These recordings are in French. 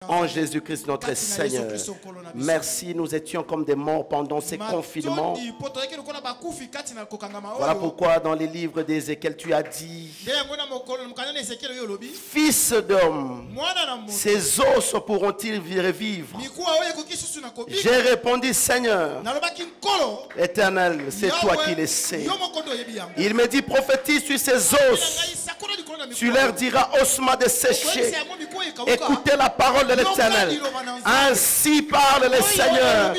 En Jésus-Christ notre Seigneur. Merci, nous étions comme des morts pendant ces confinements. Voilà pourquoi dans les livres d'Ézéchiel tu as dit: Fils d'homme, ces os pourront-ils revivre? J'ai répondu: Seigneur Éternel, c'est toi qui le sais. Il me dit: prophétise sur ces os. Tu leur diras: ossements desséchés, écoutez la parole de l'Éternel. Ainsi parle le Seigneur.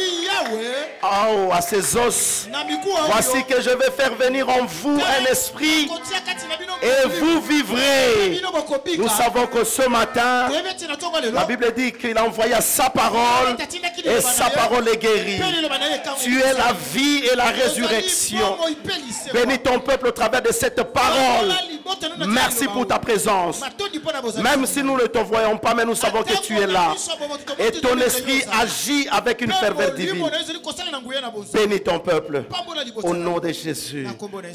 Oh, à ces os, voici que je vais faire venir en vous un esprit et vous vivrez. Nous savons que ce matin, la Bible dit qu'il a envoyé sa parole et sa parole est guérie. Tu es la vie et la résurrection. Bénis ton peuple au travers de cette parole. Merci pour ta présence. Même si nous ne te voyons pas, mais nous savons que tu es là. Et ton esprit agit avec une ferveur divine. Bénis ton peuple. Au nom de Jésus.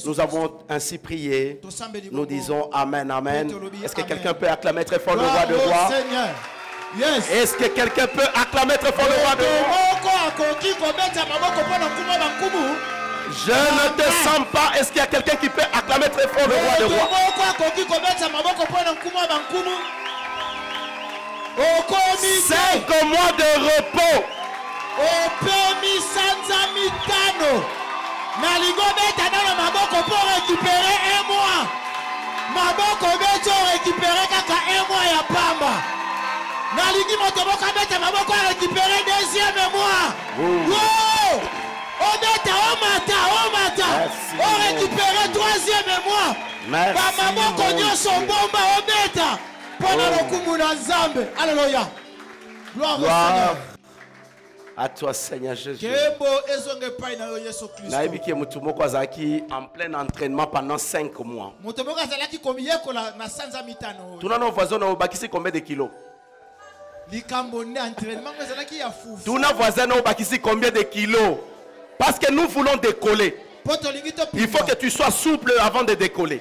Nous avons ainsi prié. Nous disons Amen, Amen. Est-ce que quelqu'un peut acclamer très fort le roi de rois? Est-ce que quelqu'un peut acclamer très fort le roi de rois? Je ne te sens pas. Est-ce qu'il y a quelqu'un qui peut acclamer très fort le roi de rois? 5 mois de repos. Récupérer un mois. Maboko beto récupérer kaka un mois ya pamba. Nalingi motoboka beta maboko récupérer deuxième mois. Wow! Obeta o mata. On récupérer troisième mois. Merci. Ba maboko nyoso bomba obeta. Pona lokumu na Nzambe. Alléluia. Gloire au Seigneur. À toi, Seigneur Jésus. Nous en plein entraînement pendant 5 mois. Tous nos voisins ont bâti combien de kilos? Tous nos voisins ont bâti combien de kilos? Parce que nous voulons décoller. Il faut que tu sois souple avant de décoller.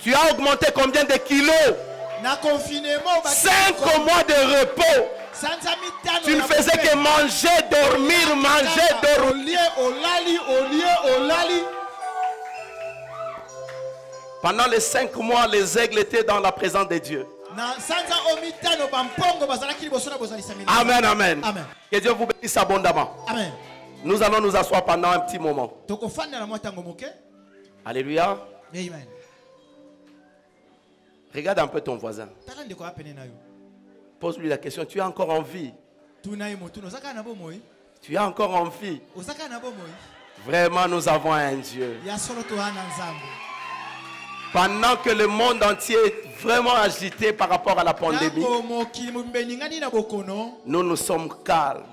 Tu as augmenté combien de kilos? 5 mois de repos. Tu ne faisais que manger, dormir, manger, dormir. Pendant les 5 mois, les aigles étaient dans la présence de Dieu. Amen, amen. Amen. Que Dieu vous bénisse abondamment. Amen. Nous allons nous asseoir pendant un petit moment. Alléluia. Amen. Regarde un peu ton voisin. Pose-lui la question: tu as encore envie? Tu as encore envie? Vraiment, nous avons un Dieu. Pendant que le monde entier est vraiment agité par rapport à la pandémie, nous nous sommes calmes.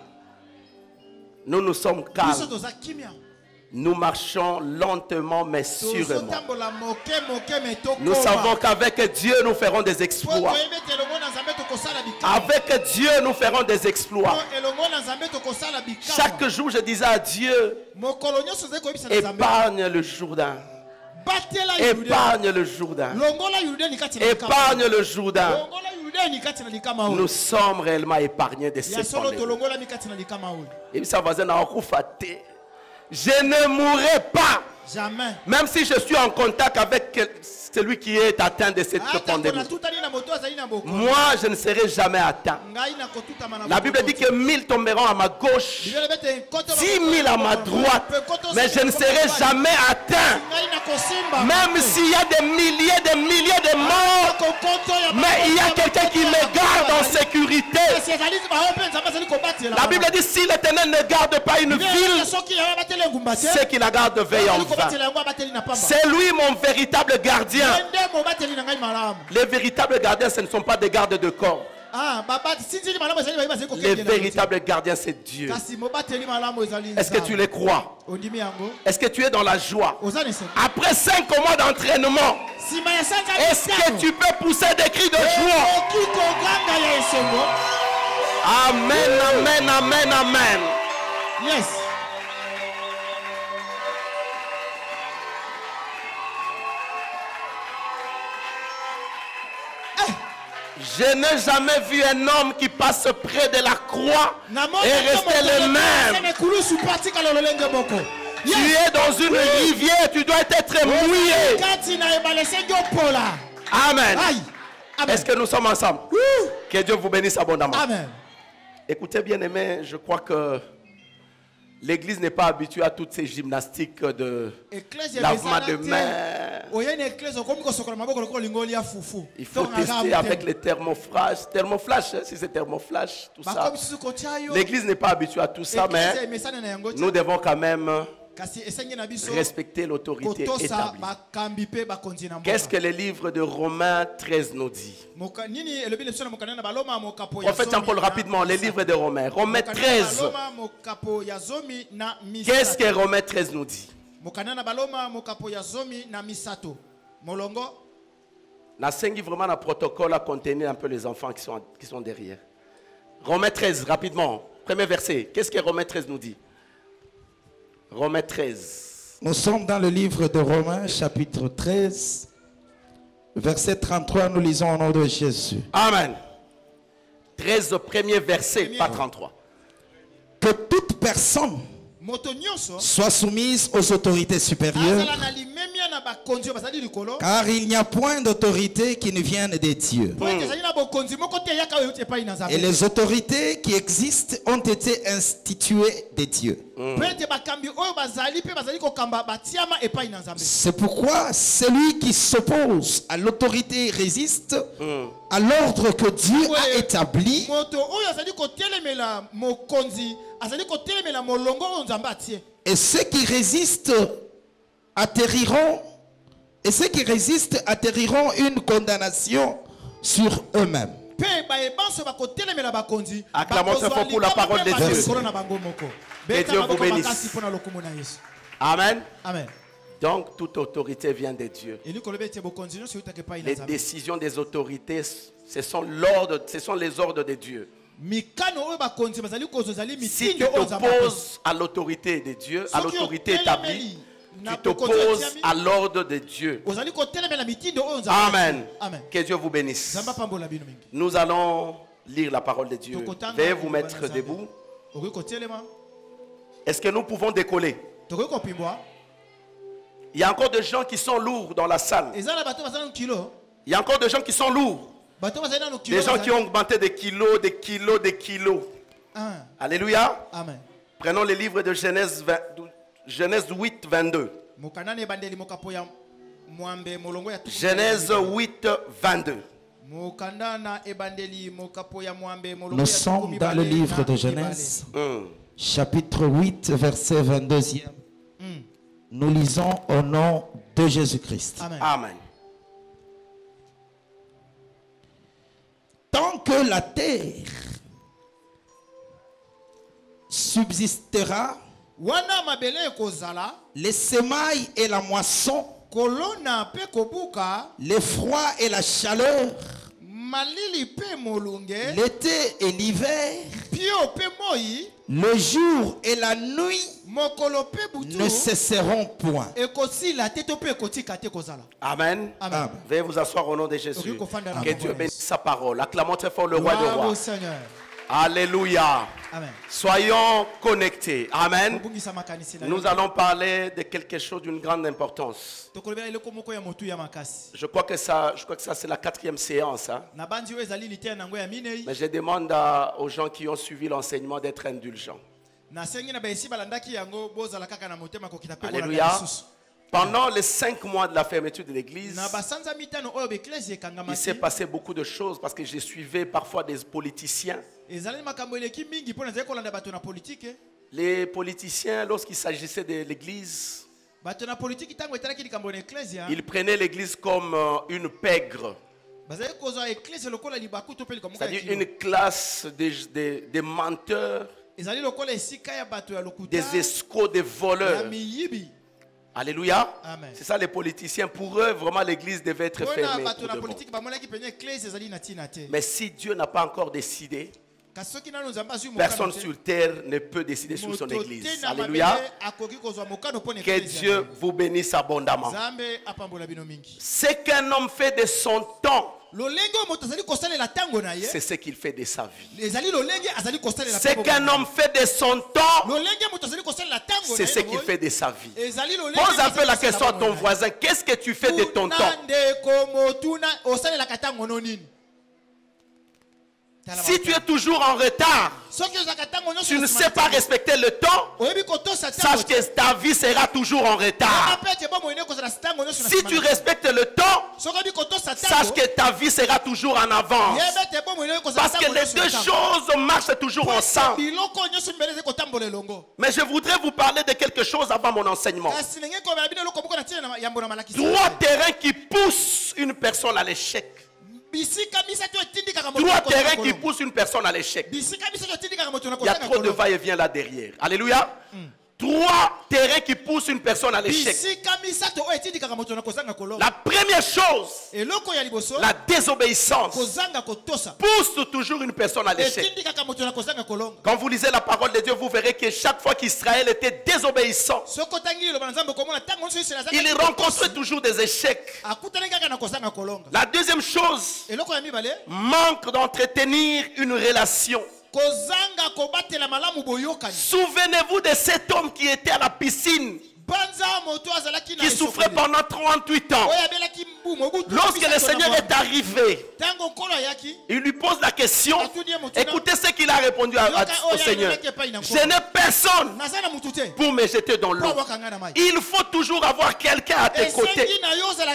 Nous nous sommes calmes. Nous marchons lentement mais sûrement. Nous savons qu'avec Dieu nous ferons des exploits. Avec Dieu nous ferons des exploits. Chaque jour je disais à Dieu: épargne le Jourdain. Épargne le Jourdain. Épargne le Jourdain. Nous sommes réellement épargnés de cette pandémie. Et sa voisine a recouffaté. Je ne mourrai pas. Jamais. Même si je suis en contact avec celui qui est atteint de cette pandémie. Moi, je ne serai jamais atteint. La Bible dit que 1000 tomberont à ma gauche, 10 000 à ma droite, mais je ne serai jamais atteint. Même s'il y a des milliers de morts, mais il y a quelqu'un qui me garde en sécurité. La Bible dit: si l'Éternel ne garde pas une ville, ceux qui la gardent veillent en vain. C'est lui mon véritable gardien. Les véritables gardiens, ce ne sont pas des gardes de corps. Les véritables gardiens, c'est Dieu. Est-ce que tu les crois? Est-ce que tu es dans la joie? Après 5 mois d'entraînement, est-ce que tu peux pousser des cris de joie? Amen, amen, amen, amen. Yes. Je n'ai jamais vu un homme qui passe près de la croix et rester le même. Tu es dans une rivière, tu dois être mouillé. Amen. Est-ce que nous sommes ensemble? Que Dieu vous bénisse abondamment. Amen. Écoutez bien aimé, je crois que l'église n'est pas habituée à toutes ces gymnastiques de lavement de main. Il faut tester avec les thermoflash. Thermoflash, si c'est thermoflash, tout ça. L'église n'est pas habituée à tout ça, mais nous devons quand même respecter l'autorité établie. Qu'est-ce que le livre de Romains 13 nous dit? Prophète Jean-Paul, rapidement, le livre de Romains. Romains 13. Qu'est-ce que Romains 13 nous dit? Nasengi vraiment un protocole à contenir un peu les enfants qui sont derrière. Romains 13, rapidement. Premier verset. Qu'est-ce que Romains 13 nous dit? Romains 13. Nous sommes dans le livre de Romains, chapitre 13, verset 33. Nous lisons au nom de Jésus. Amen. 13, premier verset, pas 33. Que toute personne soit soumise aux autorités supérieures, car il n'y a point d'autorité qui ne vienne des dieux. Et les autorités qui existent ont été instituées des dieux. C'est pourquoi celui qui s'oppose à l'autorité résiste à l'ordre que Dieu a établi. Et ceux qui résistent atterriront une condamnation sur eux-mêmes. Acclamons très fort pour la parole de Dieu. Que Dieu vous bénisse. Amen. Amen. Donc toute autorité vient de Dieu. Les décisions des autorités, ce sont les ordres de Dieu. Si tu t'opposes à l'autorité de Dieu, à l'autorité établie, tu t'opposes à l'ordre de Dieu. Amen. Que Dieu vous bénisse. Nous allons lire la parole de Dieu. Veuillez vous mettre debout. Est-ce que nous pouvons décoller? Il y a encore des gens qui sont lourds dans la salle. Il y a encore des gens qui sont lourds. Des gens qui ont augmenté des kilos, des kilos, des kilos. Alléluia. Amen. Prenons le livre de Genèse 8, 22. Genèse 8, 22. Nous sommes dans le livre de Genèse, chapitre 8, verset 22e. Nous lisons au nom de Jésus-Christ. Amen. Amen. Tant que la terre subsistera, les semailles et la moisson, le froid et la chaleur, l'été et l'hiver, le jour et la nuit ne cesseront point. Amen. Amen. Veuillez vous asseoir au nom de Jésus. Que Dieu bénisse sa parole. Acclamons très fort le roi des rois. Alléluia. Amen. Soyons connectés. Amen. Nous allons parler de quelque chose d'une grande importance. Je crois que ça c'est la 4e séance. Hein? Mais je demande aux gens qui ont suivi l'enseignement d'être indulgents. Alléluia. Pendant les 5 mois de la fermeture de l'église, il s'est passé beaucoup de choses parce que j'ai suivi parfois des politiciens. Les politiciens, lorsqu'il s'agissait de l'église, ils prenaient l'église comme une pègre. C'est-à-dire une classe de menteurs, des escrocs, des voleurs. Alléluia. C'est ça les politiciens. Pour eux, vraiment, l'église devait être fermée. Mais si Dieu n'a pas encore décidé, personne sur terre ne peut décider sur son église. Alléluia. Que Dieu vous bénisse abondamment. Ce qu'un homme fait de son temps, c'est ce qu'il fait de sa vie. Ce qu'un homme fait de son temps, c'est ce qu'il fait de sa vie. Pose un peu la question à ton voisin, qu'est-ce que tu fais de ton temps? Si tu es toujours en retard, tu ne sais pas respecter le temps, sache que ta vie sera toujours en retard. Si tu respectes le temps, sache que ta vie sera toujours en avance. Parce que les deux choses marchent toujours ensemble. Mais je voudrais vous parler de quelque chose avant mon enseignement. 3 terrains qui poussent une personne à l'échec. 3 terrains qui poussent une personne à l'échec. Il y a trop de va-et-vient là derrière. Alléluia. 3 terrains qui poussent une personne à l'échec. La première chose, la désobéissance, pousse toujours une personne à l'échec. Quand vous lisez la parole de Dieu, vous verrez que chaque fois qu'Israël était désobéissant, il rencontrait toujours des échecs. La deuxième chose, manque d'entretenir une relation. Souvenez-vous de cet homme qui était à la piscine, qui souffrait pendant 38 ans. Lorsque le Seigneur est arrivé, il lui pose la question. Écoutez ce qu'il a répondu au Seigneur. Je n'ai personne pour me jeter dans l'eau. Il faut toujours avoir quelqu'un à tes côtés.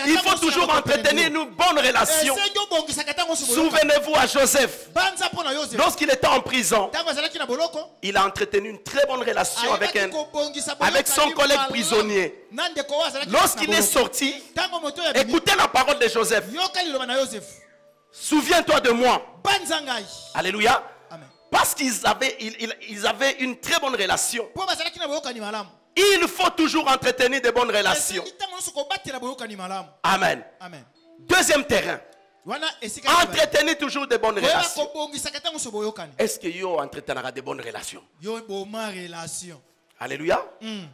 Il faut toujours entretenir une bonne relation. Souvenez-vous à Joseph. Lorsqu'il était en prison, il a entretenu une très bonne relation avec son collègue prisonnier. Lorsqu'il est sorti, écoutez la parole de Joseph. Souviens-toi de moi. Alléluia. Parce qu'ils avaient une très bonne relation. Il faut toujours entretenir de bonnes relations. Amen. Deuxième terrain. Entretenir toujours de bonnes relations. Est-ce que yo entretenera de bonnes relations? Alléluia.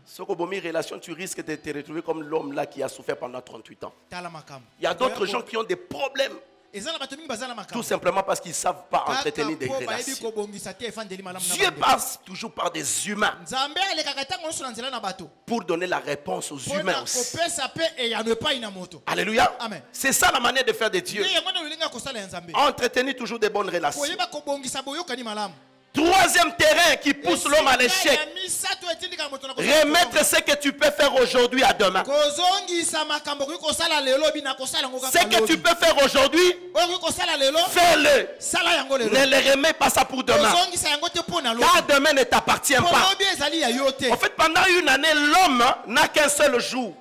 Si tu as une relation, tu risques de te retrouver comme l'homme là qui a souffert pendant 38 ans. Il y a d'autres gens qui ont des problèmes. Tout simplement parce qu'ils ne savent pas entretenir des relations. Dieu passe toujours par des humains pour donner la réponse aux humains aussi. Alléluia. C'est ça la manière de faire de Dieu. Entretenir toujours des bonnes relations. Troisième terrain qui pousse l'homme à l'échec. Remettre ce que tu peux faire aujourd'hui à demain. Ce que tu peux faire aujourd'hui, fais-le. Ne le remets pas ça pour demain. Car demain ne t'appartient pas. En fait, pendant une année, l'homme n'a qu'un seul jour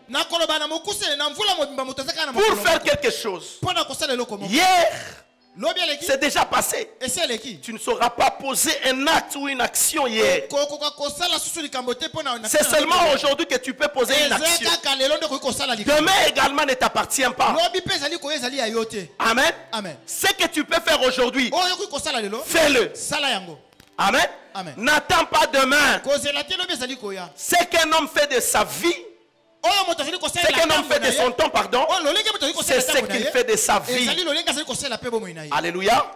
pour faire quelque chose. Hier, c'est déjà passé. Tu ne sauras pas poser un acte ou une action hier. C'est seulement aujourd'hui que tu peux poser une action. Demain également ne t'appartient pas. Amen. Ce que tu peux faire aujourd'hui, fais-le. Amen. N'attends pas demain. Ce qu'un homme fait de sa vie, ce qu'un homme fait de son temps, pardon, c'est ce qu'il fait de sa vie. Alléluia.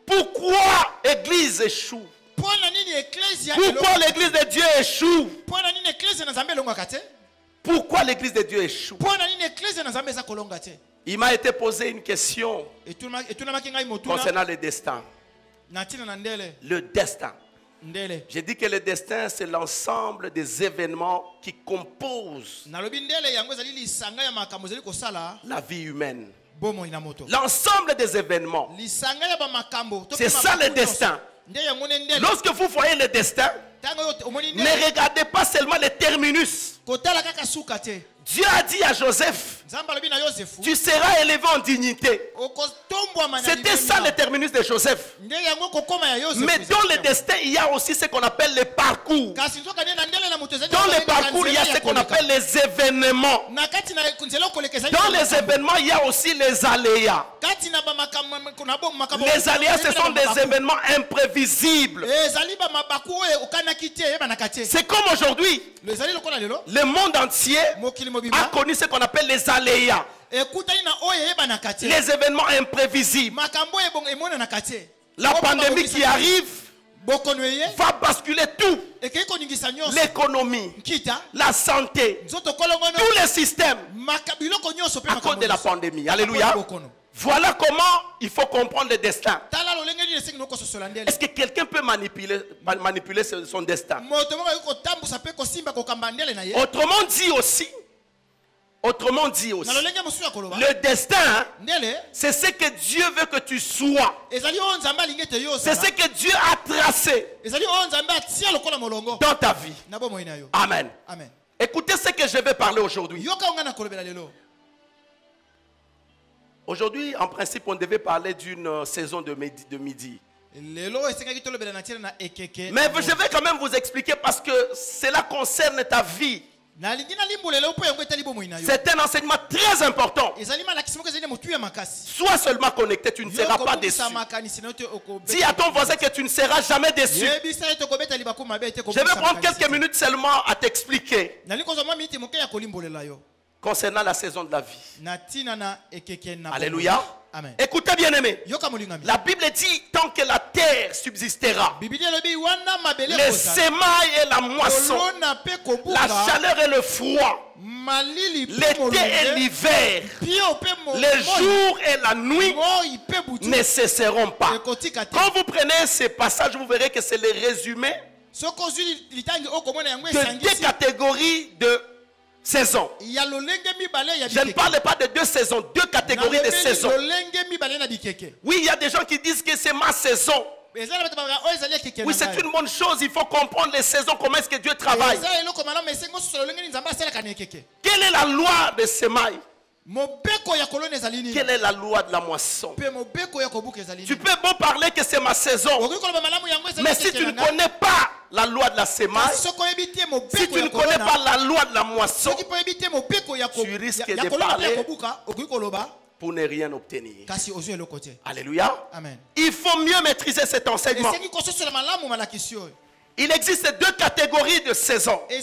Pourquoi l'église échoue? Pourquoi l'église de Dieu échoue? Pourquoi l'église de Dieu échoue? Il m'a été posé une question concernant le destin. Le destin. J'ai dit que le destin, c'est l'ensemble des événements qui composent la vie humaine. L'ensemble des événements. C'est ça le destin. Lorsque vous voyez le destin, ne regardez pas seulement les terminus. Dieu a dit à Joseph, tu seras élevé en dignité. C'était ça le terminus de Joseph. Mais dans le destin, il y a aussi ce qu'on appelle le parcours. Dans le parcours, il y a ce qu'on appelle les événements. Dans les événements, il y a aussi les aléas. Les aléas, ce sont des événements imprévisibles. C'est comme aujourd'hui. Le monde entier a connu ce qu'on appelle les aléas. Les événements imprévisibles. La pandémie qui arrive va basculer tout. L'économie, la santé, tous les systèmes à cause de la pandémie. Alléluia. Voilà comment il faut comprendre le destin. Est-ce que quelqu'un peut manipuler son destin? Autrement dit aussi, le destin, c'est ce que Dieu veut que tu sois. C'est ce que Dieu a tracé dans ta vie. Amen. Écoutez ce que je vais parler aujourd'hui. Aujourd'hui, en principe, on devait parler d'une saison de midi. Mais je vais quand même vous expliquer parce que cela concerne ta vie. C'est un enseignement très important. Sois seulement connecté, tu ne seras pas déçu. Dis à ton voisin que tu ne seras jamais déçu. Je vais prendre quelques minutes seulement à t'expliquer concernant la saison de la vie. Alléluia. Amen. Écoutez bien aimé, la Bible dit tant que la terre subsistera, les semailles et la moisson, la chaleur et le froid, l'été et l'hiver, les jours et la nuit ne cesseront pas. Quand vous prenez ces passages, vous verrez que c'est le résumé de deux catégories de saison. Je ne parle pas de deux saisons, deux catégories de saisons. Oui, il y a des gens qui disent que c'est ma saison. Oui, c'est une bonne chose. Il faut comprendre les saisons, comment est-ce que Dieu travaille. Quelle est la loi des semailles? Quelle est la loi de la moisson? Tu peux bon parler que c'est ma saison, mais si tu ne connais pas la loi de la semaille, si tu ne connais pas la loi de la moisson, tu risques de parler pour ne rien obtenir. Alléluia. Amen. Il faut mieux maîtriser cet enseignement. Il existe deux catégories de saisons. Je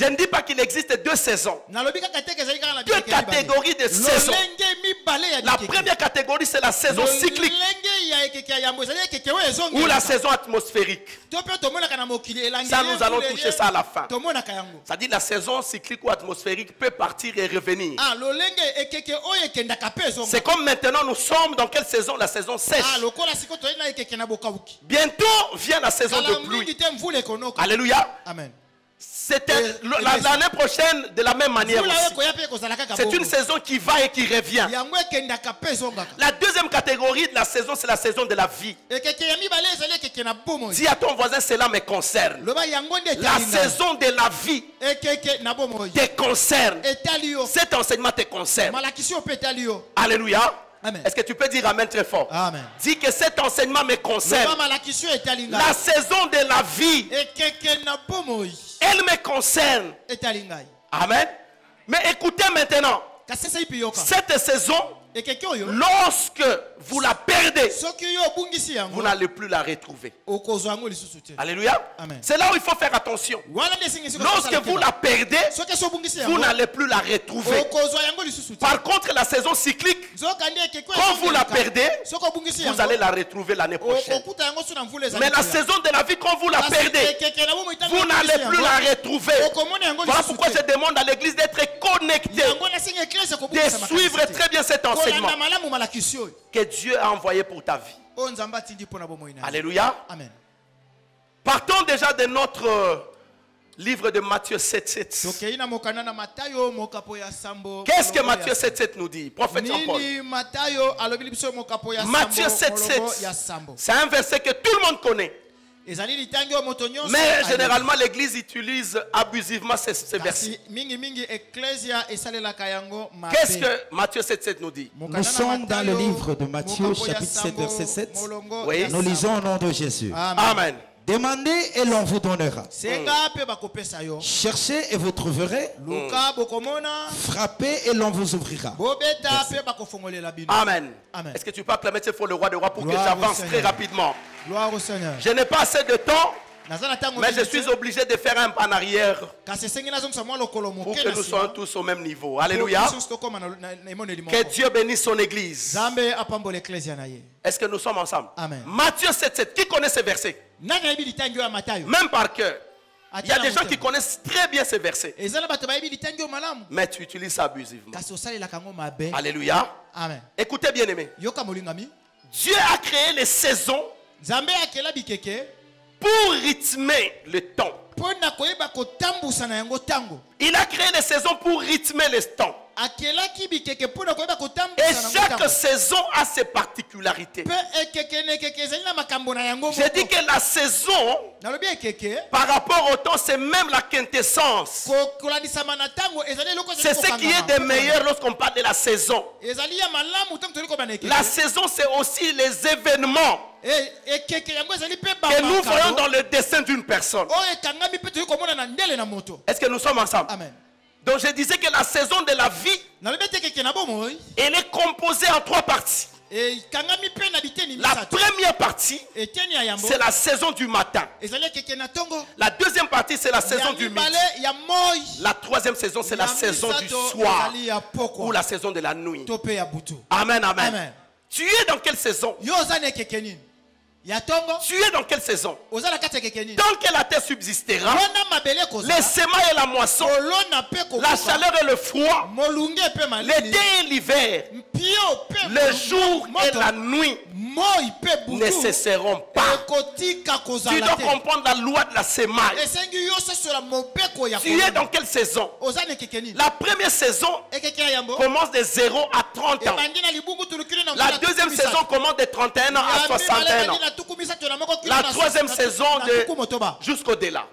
ne dis pas qu'il existe deux saisons. Deux catégories de saisons. La première catégorie, c'est la saison cyclique ou la saison atmosphérique. Ça, nous allons toucher ça à la fin. C'est-à-dire la saison cyclique ou atmosphérique peut partir et revenir. C'est comme maintenant, nous sommes dans quelle saison? La saison sèche. Bientôt vient la saison de pluie. Alléluia. Amen. L'année prochaine, de la même manière aussi. C'est une saison qui va et qui revient. La deuxième catégorie de la saison, c'est la saison de la vie. Dis à ton voisin, cela me concerne. La saison de la vie te concerne. Cet enseignement te concerne. Alléluia. Est-ce que tu peux dire amen très fort? Amen. Dis que cet enseignement me concerne. La saison de la vie, elle me concerne. Amen. Mais écoutez maintenant, cette saison, lorsque vous la perdez, vous n'allez plus la retrouver. Alléluia. C'est là où il faut faire attention. Lorsque vous la perdez, vous n'allez plus la retrouver. Par contre, la saison cyclique, quand vous la perdez, vous allez la retrouver l'année prochaine. Mais la saison de la vie, quand vous la perdez, vous n'allez plus la retrouver. Voilà pourquoi je demande à l'église d'être connectée, de suivre très bien cet enseignement que Dieu a envoyé pour ta vie. Alléluia. Amen. Partons déjà de notre livre de Matthieu 7.7. Qu'est-ce que Matthieu 7.7 nous dit? Prophète Jean-Paul. Matthieu 7.7. C'est un verset que tout le monde connaît. Mais généralement l'église utilise abusivement ce verset. Qu'est-ce que Matthieu 7.7 nous dit? Nous sommes dans le livre de Matthieu chapitre 7 verset 7. Oui. Nous lisons au nom de Jésus. Amen. Demandez et l'on vous donnera. Cherchez et vous trouverez. Frappez et l'on vous ouvrira. Amen. Est-ce que tu peux acclamer cette fois le roi des rois pour que j'avance très rapidement? Gloire au Seigneur. Je n'ai pas assez de temps Mais je suis obligé de faire un pas en arrière pour que nous soyons tous au même niveau. Alléluia. Que Dieu bénisse son église. Est-ce que nous sommes ensemble? Amen. Matthieu 7,7. Qui connaît ces versets? Même par cœur. Il y a des gens qui connaissent très bien ces versets. Mais tu utilises ça abusivement. Alléluia. Amen. Écoutez bien aimé. Dieu a créé les saisons pour rythmer le temps. Il a créé les saisons pour rythmer le temps. Et chaque saison a ses particularités. J'ai dit que la saison, par rapport au temps, c'est même la quintessence. C'est ce qui est de meilleur lorsqu'on parle de la saison. La saison, c'est aussi les événements que nous voyons dans le destin d'une personne. Est-ce que nous sommes ensemble? Amen. Donc je disais que la saison de la vie, elle est composée en 3 parties. La première partie, c'est la saison du matin. La deuxième partie, c'est la saison du midi. La troisième saison, c'est la saison du soir ou la saison de la nuit. Amen, amen. Tu es dans quelle saison? Tu es dans quelle saison? Tant que la terre subsistera, les semailles et la moisson, la chaleur et le froid, l'été et l'hiver, le jour et la nuit ne cesseront pas. Tu dois comprendre la loi de la semaille. Tu es dans quelle saison? La première saison commence de 0 à 30 ans. La deuxième saison commence de 31 ans à 61 ans. La troisième saison jusqu'au-delà.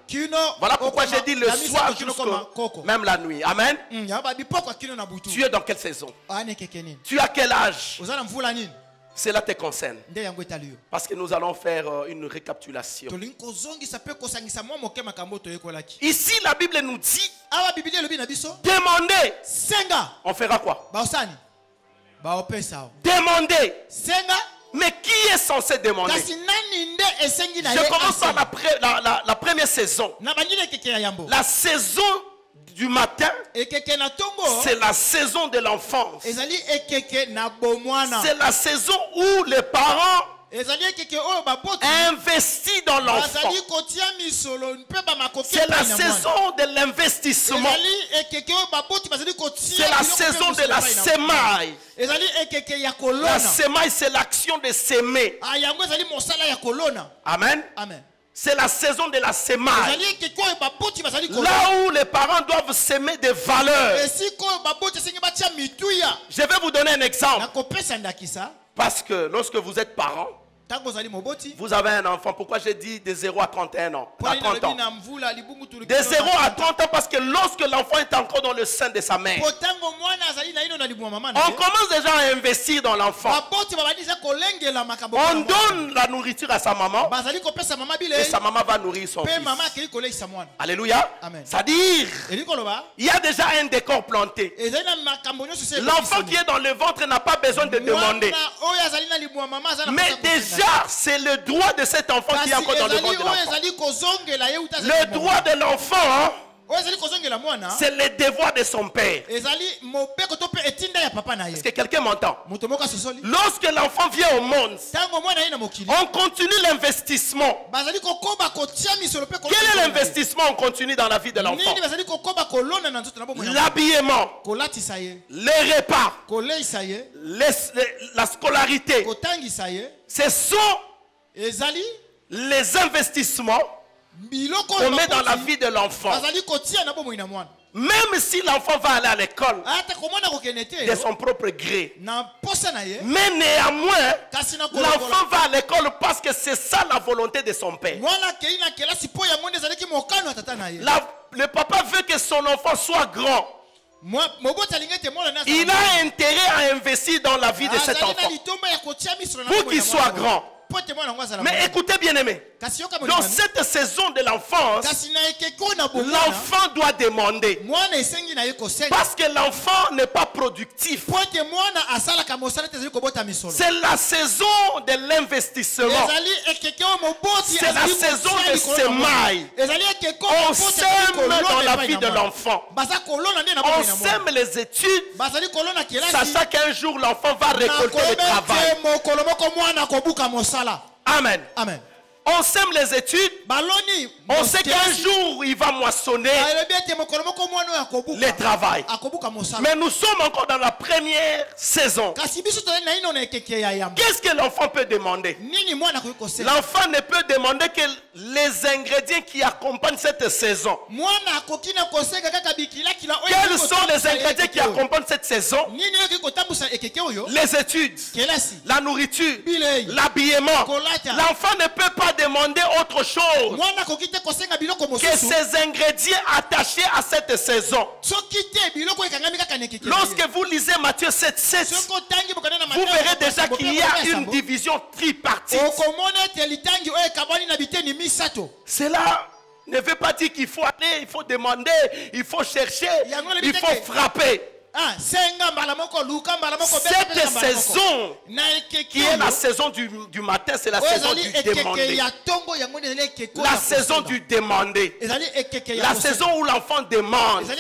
Voilà pourquoi j'ai dit le soir jusqu'au même la nuit. Amen. Tu es dans quelle saison? Tu as quel âge? Cela te concerne. Parce que nous allons faire une récapitulation. Ici, la Bible nous dit demandez. On fera quoi? Demandez. Mais qui est censé demander? Je commence par la première saison. La saison du matin, c'est la saison de l'enfance. C'est la saison où les parents investis dans l'enfant. C'est la saison de l'investissement. C'est la saison de la semaille. La semaille, c'est l'action de s'aimer. Amen. C'est la saison de la semaille. Là où les parents doivent s'aimer des valeurs. Je vais vous donner un exemple. Parce que lorsque vous êtes parent, vous avez un enfant. Pourquoi j'ai dit de 0 à 31 ans? À 30 ans. De 0 à 30 ans parce que lorsque l'enfant est encore dans le sein de sa mère, on commence déjà à investir dans l'enfant. On donne la nourriture à sa maman et sa maman va nourrir son fils. Alléluia. C'est-à-dire, il y a déjà un décor planté. L'enfant qui est dans le ventre n'a pas besoin de demander. Mais déjà, c'est le droit de cet enfant qui est encore dans le ventre de l'enfant. Le droit de l'enfant, c'est le devoir de son père. Est-ce que quelqu'un m'entend? Lorsque l'enfant vient au monde, on continue l'investissement. Quel est l'investissement on continue dans la vie de l'enfant? L'habillement, les repas, la scolarité. Ce sont les investissements qu'on met dans la vie de l'enfant. Même si l'enfant va aller à l'école de son propre gré. Mais néanmoins, l'enfant va à l'école parce que c'est ça la volonté de son père. Le papa veut que son enfant soit grand. Il a intérêt à investir dans la vie de cet enfant pour qu'il soit grand. Mais écoutez bien aimé, dans cette saison de l'enfance, l'enfant doit demander. Parce que l'enfant n'est pas productif. C'est la saison de l'investissement. C'est la saison de semailles. On sème dans la vie de l'enfant. On sème les études, sachant qu'un jour l'enfant va récolter le travail. Amen. Amen. On sème les études. On sait qu'un jour il va moissonner le travail. Mais nous sommes encore dans la première saison. Qu'est-ce que l'enfant peut demander? L'enfant ne peut demander que les ingrédients qui accompagnent cette saison. Quels sont les ingrédients qui accompagnent cette saison? Les études, la nourriture, l'habillement. L'enfant ne peut pas demander autre chose que ces ingrédients attachés à cette saison. Lorsque vous lisez Matthieu 7:7, vous verrez déjà qu'il y a une division tripartite. Cela ne veut pas dire qu'il faut aller, il faut demander, il faut chercher, il faut frapper. Cette saison qui est la saison du matin, c'est la saison du demander. La saison du demander. La saison où l'enfant demande.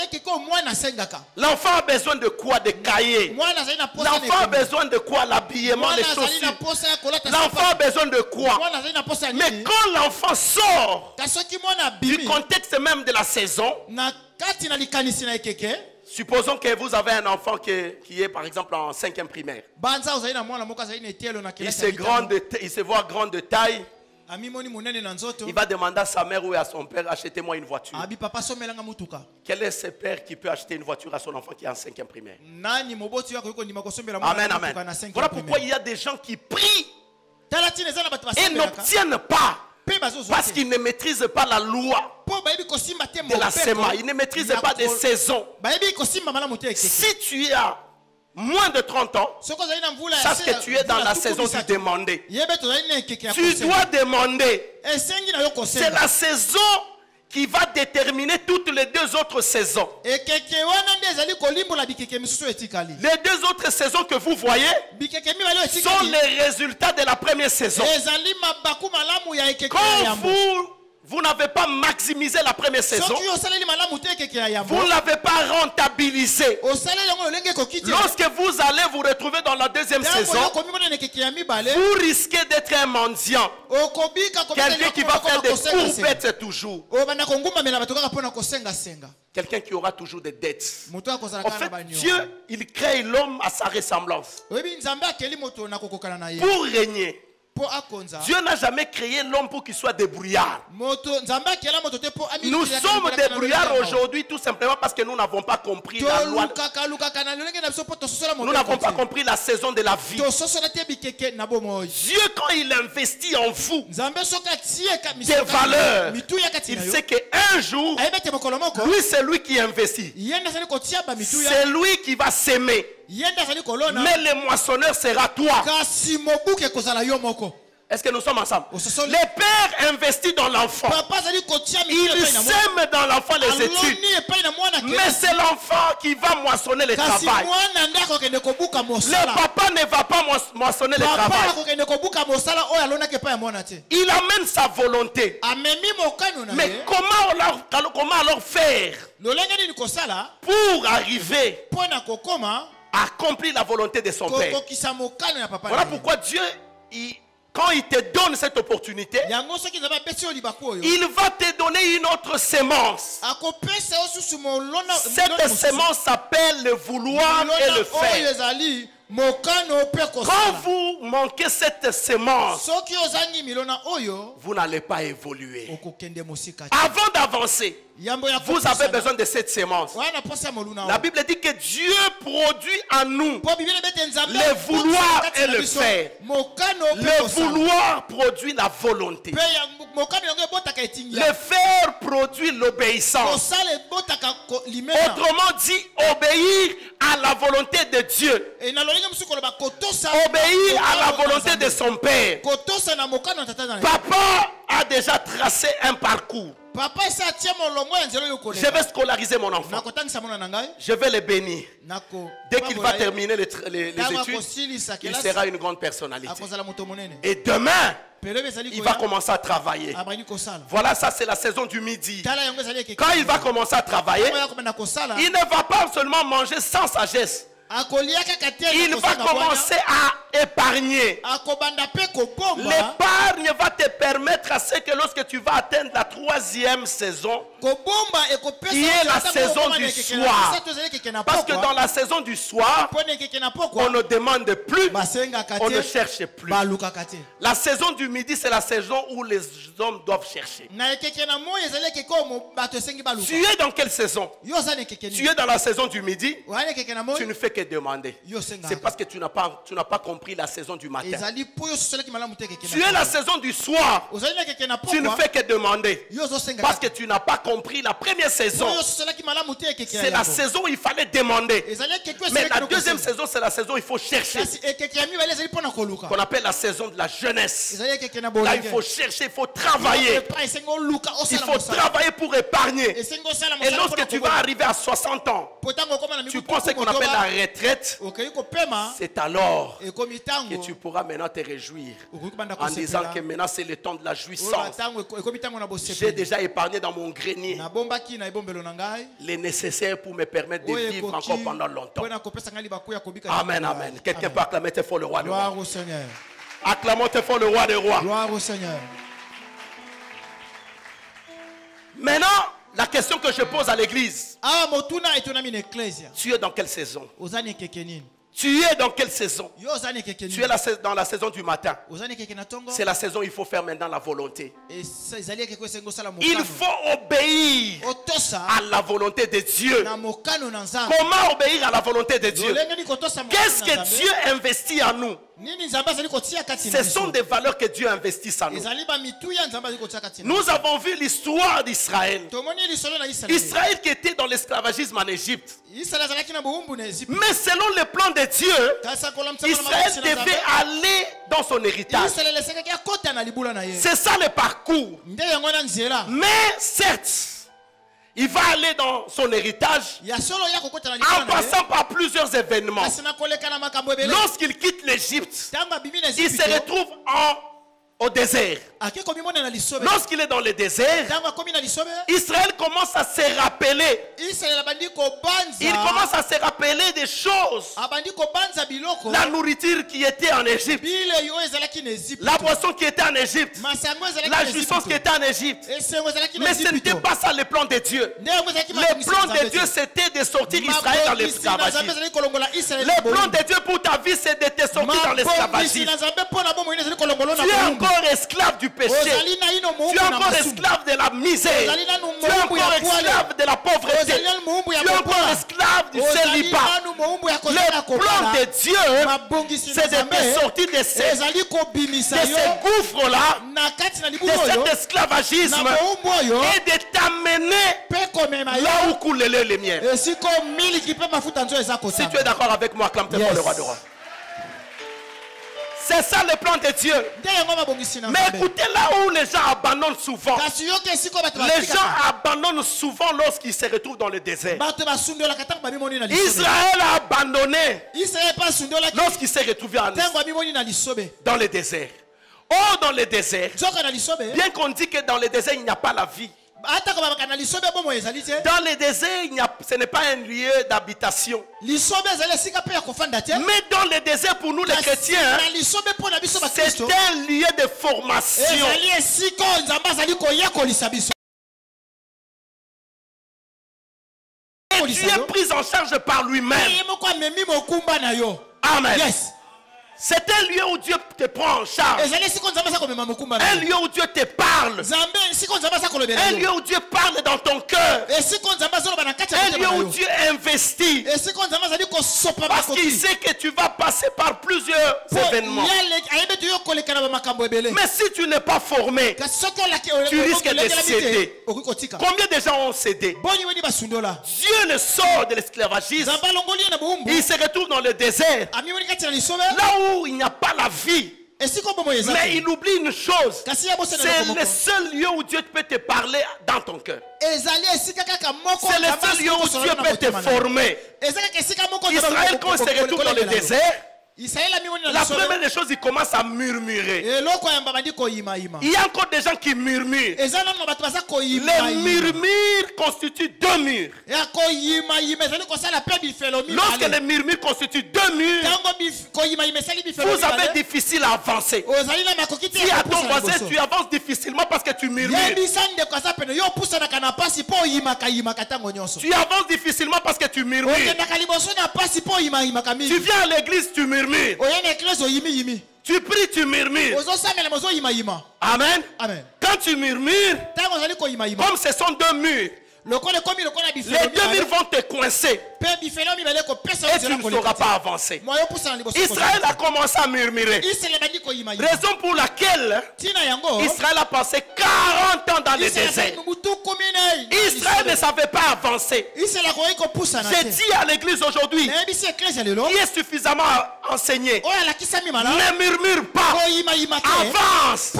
L'enfant a besoin de quoi? De cahiers. L'enfant a besoin de quoi? L'habillement, les chaussures. L'enfant a besoin de quoi? Mais quand l'enfant sort du contexte même de la saison, supposons que vous avez un enfant qui est par exemple en 5e primaire. Il se voit grand de taille. Il va demander à sa mère ou à son père, achetez-moi une voiture. Quel est ce père qui peut acheter une voiture à son enfant qui est en 5e primaire? Amen, amen. Voilà pourquoi il y a des gens qui prient et n'obtiennent pas. Parce qu'ils ne maîtrisent pas la loi de la semaine. Ils ne maîtrisent pas des saisons. Si tu as moins de 30 ans, sache que tu es dans la saison du demander. Tu dois demander. C'est la saison qui va déterminer toutes les deux autres saisons. Les deux autres saisons que vous voyez sont les résultats de la première saison. Quand vous n'avez pas maximisé la première saison, vous ne l'avez pas rentabilisé. Lorsque vous allez vous retrouver dans la deuxième saison, vous risquez d'être un mendiant. Quelqu'un qui va faire des courbettes toujours. Quelqu'un qui aura toujours des dettes. En fait, Dieu, il crée l'homme à sa ressemblance. Pour régner. Dieu n'a jamais créé l'homme pour qu'il soit débrouillard. Nous sommes débrouillards aujourd'hui tout simplement parce que nous n'avons pas compris la loi. Nous n'avons pas compris la saison de la vie. Dieu, quand il investit en vous des valeurs, il sait qu'un jour, lui c'est lui qui investit. C'est lui qui va s'aimer. Mais le moissonneur sera toi. Est-ce que nous sommes ensemble? Les pères investissent dans l'enfant. Ils sèment dans l'enfant les études. Mais c'est l'enfant qui va moissonner le travail. Le papa ne va pas moissonner le travail. Il amène sa volonté. Mais comment alors faire pour arriver à accomplir la volonté de son père? Voilà pourquoi Dieu, quand il te donne cette opportunité, il va te donner une autre sémence. Cette sémence s'appelle le vouloir et le faire. Quand vous manquez cette sémence, vous n'allez pas évoluer. Avant d'avancer, Vous avez besoin de cette sémence. La Bible dit que Dieu produit en nous le vouloir et le faire. Le vouloir produit la volonté. Le faire produit l'obéissance. Autrement dit, obéir à la volonté de Dieu. Obéir à la volonté de son Père. Papa a déjà tracé un parcours. Je vais scolariser mon enfant. Je vais le bénir. Dès qu'il va terminer les études, il sera une grande personnalité. Et demain, il va commencer à travailler. Voilà, ça c'est la saison du midi. Quand il va commencer à travailler, il ne va pas seulement manger sans sagesse. Il va commencer à épargner. L'épargne va te permettre à ce que lorsque tu vas atteindre la 3e saison, qui est la saison du soir. Parce que dans la saison du soir, on ne demande plus, on ne cherche plus. La saison du midi, c'est la saison où les hommes doivent chercher. Tu es dans quelle saison? Tu es dans la saison du midi, tu ne fais que demander. C'est parce que tu n'as pas compris la saison du matin. Tu es la saison du soir, tu ne fais que demander. Parce que tu n'as pas compris la première saison. C'est la saison où il fallait demander. Mais la deuxième saison, c'est la saison où il faut chercher. Qu'on appelle la saison de la jeunesse. Là, il faut chercher, il faut travailler. Il faut travailler pour épargner. Et lorsque tu vas arriver à 60 ans, tu prends ce qu'on appelle la retraite. C'est alors que tu pourras maintenant te réjouir en disant que maintenant c'est le temps de la jouissance. J'ai déjà épargné dans mon grenier les nécessaires pour me permettre de vivre encore pendant longtemps. Amen, amen. Quelqu'un peut acclamer très fort le roi des rois. Acclamons très fort le roi des rois. Gloire au Seigneur. Maintenant, la question que je pose à l'église: tu es dans quelle saison? Tu es dans quelle saison? Tu es dans la saison du matin. C'est la saison où il faut faire maintenant la volonté. Il faut obéir à la volonté de Dieu. Comment obéir à la volonté de Dieu? Qu'est-ce que Dieu investit en nous? Ce sont des valeurs que Dieu investit en nous. Nous avons vu l'histoire d'Israël. Israël qui était dans l'esclavagisme en Égypte. Mais selon le plan de Dieu, Israël devait aller dans son héritage. C'est ça le parcours. Mais certes, il va aller dans son héritage en passant par plusieurs événements. Lorsqu'il quitte l'Égypte, il se retrouve au désert. Lorsqu'il est dans le désert, Israël commence à se rappeler. Il commence à se rappeler des choses. La nourriture qui était en Égypte, la boisson qui était en Égypte, la jouissance qui était en Égypte. Mais ce n'était pas ça le plan de Dieu. Le plan de Dieu, c'était de sortir Israël dans l'esclavagisme. Le plan de Dieu pour ta vie, c'est de te sortir dans l'esclavagisme. Tu es encore esclave du péché. Tu es encore esclave de la misère. Tu es encore esclave de la pauvreté. Tu es encore esclave du célibat. Le plan de Dieu, c'est de te sortir de ces gouffres-là, de cet esclavagisme, et de t'amener là où coule le lait et le miel. Si tu es d'accord avec moi, acclame le roi de roi. C'est ça le plan de Dieu. Mais écoutez, là où les gens abandonnent souvent, les gens abandonnent souvent lorsqu'ils se retrouvent dans le désert. Israël a abandonné lorsqu'il s'est retrouvé dans le désert. Oh, dans le désert, bien qu'on dit que dans le désert il n'y a pas la vie. Dans le désert, ce n'est pas un lieu d'habitation. Mais dans le désert, pour nous les chrétiens, c'est un lieu de formation. Et Dieu est pris en charge par lui-même. Amen. Yes. C'est un lieu où Dieu te prend en charge. Un lieu où Dieu te parle. Un lieu où Dieu parle dans ton cœur. Un lieu où Dieu investit. Parce qu'il sait que tu vas passer par plusieurs événements. Mais si tu n'es pas formé, tu risques de céder. Combien de gens ont cédé? Dieu le sort de l'esclavagisme. Il se retrouve dans le désert. Là où il n'y a pas la vie. Mais il oublie une chose. C'est le seul lieu où Dieu peut te parler dans ton cœur. C'est le seul lieu où Dieu peut te former. Israël, quand il se retrouve dans le désert, la première des choses, il commence à murmurer. Il y a encore des gens qui murmurent. Les murmures constituent deux murs. Lorsque les murmures constituent deux murs, vous avez difficile à avancer. Si à ton voisin, tu avances difficilement parce que tu murmures. Tu avances difficilement parce que tu murmures. Tu viens à l'église, tu murmures. Tu pries, tu murmures. Amen. Quand tu murmures, comme ce sont deux murs, les deux murs vont te coincer et tu ne sauras pas avancer. Israël a commencé à murmurer. Raison pour laquelle Israël a passé 40 ans dans le désert. Israël ne savait pas avancer. J'ai dit à l'église aujourd'hui, qui est suffisamment enseigné, ne murmure pas, avance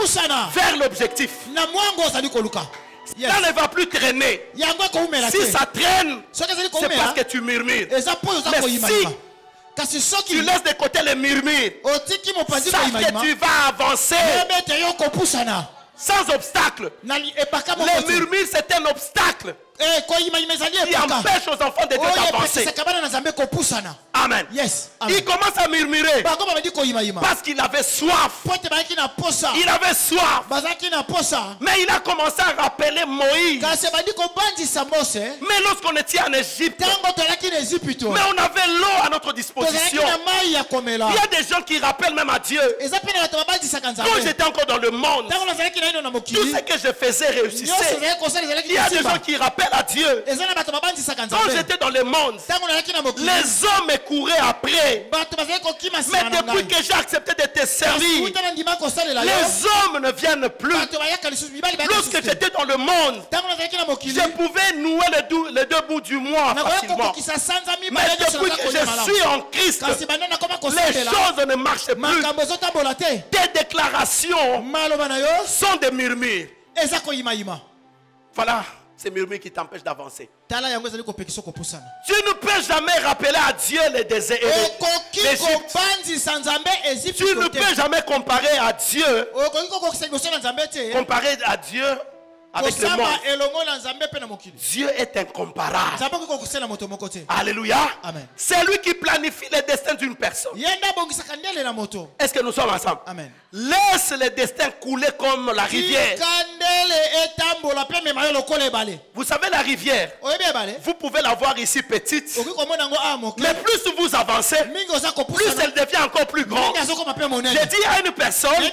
vers l'objectif. Ça ne va plus traîner. Si ça traîne, c'est parce que tu murmures. Mais si tu laisses de côté les murmures, sache que tu vas avancer sans obstacle. Les murmures, c'est un obstacle qui empêche aux enfants de Dieu d'avancer. Amen. Il commence à murmurer parce qu'il avait soif. Il avait soif. Mais il a commencé à rappeler Moïse. Mais lorsqu'on était en Égypte, mais on avait l'eau à notre disposition. Il y a des gens qui rappellent même à Dieu. Quand j'étais encore dans le monde, tout ce que je faisais réussissait. Il y a des gens qui rappellent à Dieu. Quand j'étais dans le monde, les hommes me couraient après. Mais depuis que j'ai accepté de te servir, les hommes ne viennent plus. Lorsque j'étais dans le monde, je pouvais nouer les deux bouts du mois facilement. Mais depuis que je suis en Christ, les choses ne marchent plus. Tes déclarations sont des murmures. Voilà. Ces murmures qui t'empêchent d'avancer. Tu ne peux jamais rappeler à Dieu les déserts et l'Égypte. Tu ne peux jamais comparer à Dieu. Comparer à Dieu avec le monde. Dieu est incomparable. Alléluia. C'est lui qui planifie le destin d'une personne. Est-ce que nous sommes ensemble? Amen. Laisse le destin couler comme la rivière. Vous savez la rivière, vous pouvez la voir ici petite, mais plus vous avancez, plus elle devient encore plus grande. J'ai dit à une personne,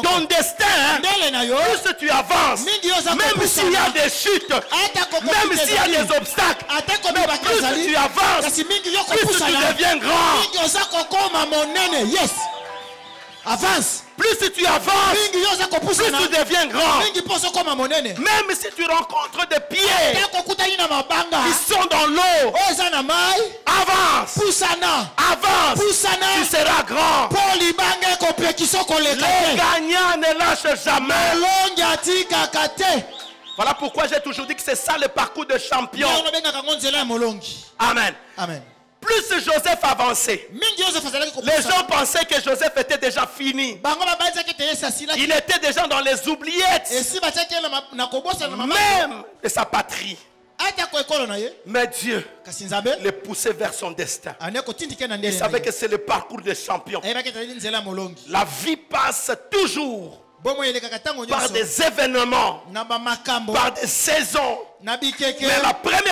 ton destin, plus tu avances, même s'il y a des chutes, même s'il y a des obstacles, mais plus tu avances, plus tu deviens grand. Avance. Plus tu avances, plus tu deviens grand. Même si tu rencontres des pierres qui sont dans l'eau, avance. Avance. Tu seras grand. Les gagnants ne lâchent jamais. Voilà pourquoi j'ai toujours dit que c'est ça le parcours de champion. Amen. Amen. Plus Joseph avançait, les gens pensaient que Joseph était déjà fini. Il était déjà dans les oubliettes, même de sa patrie. Mais Dieu le poussait vers son destin. Il savait que c'est le parcours des champions. La vie passe toujours par des événements, par des saisons. Mais la première